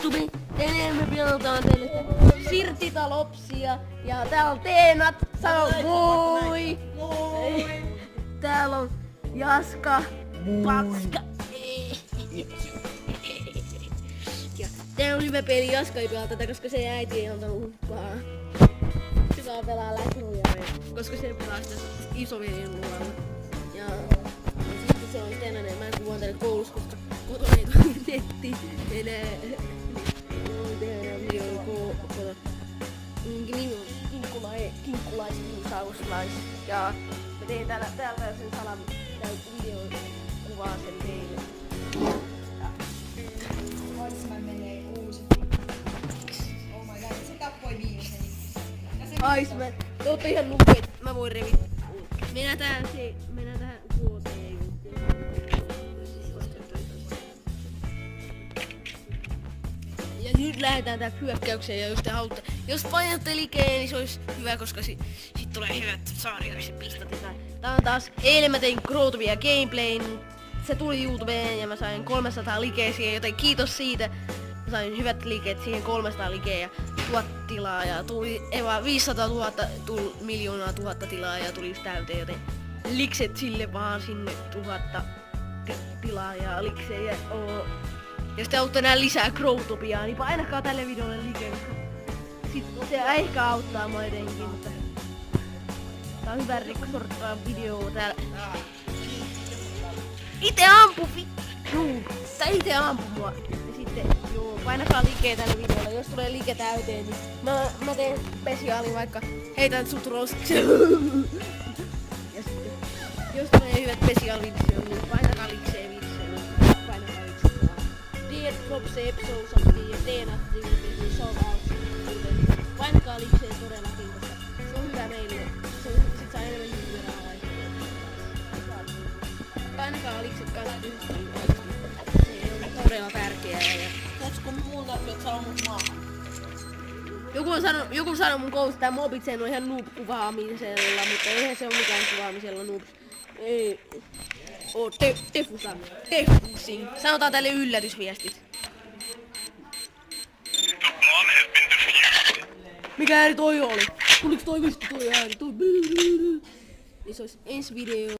YouTube! Tänään me pelataan teille Sirtitalopsia ja täällä on Teenat, sano moi! Moi! Täällä on Jaska, Paska. Ja tää on hyvä peli, Jaska ei pelaa tätä, koska se äiti ei antanut lupaa. Se saa pelaa Clash Royale, koska se pelaa sitä isoveljen luolla. Ja sitten se on sitten enää, mä en kuvaan teille koulussa, koska kotona ei toimi netti enää. Kinkkulais. Ja mä tein täältä sen salan videon kuvaa sen teille. Iceman menee uusi. Oh my god, se tappoi viimeisen. Iceman, te ootte ihan nukeet, mä voin revitä. Mennään tähän kuoteen juttuun. Ja nyt lähdetään tää hyökkäykseen ja jos painatte likeen, niin se olisi hyvä, koska sit tulee hyvät saariaiset pistat. Tää on taas, eilen mä tein Growtovia gameplayn, se tuli YouTubeen ja mä sain 300 likeä siihen, joten kiitos siitä. Mä sain hyvät likeet siihen, 300 likeä ja 1000 tilaa ja tuli 500 000, tuli 1 000 000 tilaa ja tuli just täyteen, joten likset sille vaan sinne 1000 tilaa ja liksejä oo. Jos te haluatte nää lisää Growtopiaa, niin painakaa tälle videolle like. Sitten se ehkä auttaa maidenkin, mutta tää on hyvä rekordaa video täällä. Ite ampu tää ite ampu mua. Ja sitten joo, painakaa like tälle videolle. Jos tulee like täyteen, niin mä teen spesiaalin vaikka heitän sut roskiksi. Ja sitten jos tulee hyvät spesiaalivideot, niin painakaa likseä videolle. Dropse episode ja Teenat niin sold out. Painakaa likseen todellakin, koska se on hyvä meille. Sit saa enemmän YouTuberahaa. Painakaa likset kanssa yhtään. Se on todella tärkeää. Katsko mun tarvii, että saa mut maahan? Joku sanoi mun koulussa, että Mobitsen on ihan noob-kuvaamisella, mutta eihän se ole mikään kuvaamisella noobs. Ei. Defusing. Sanotaan tälle yllätysviestit. Mikä ääni toi oli? Tuliks toi vistu toi ääni? Niin se olisi ensi video.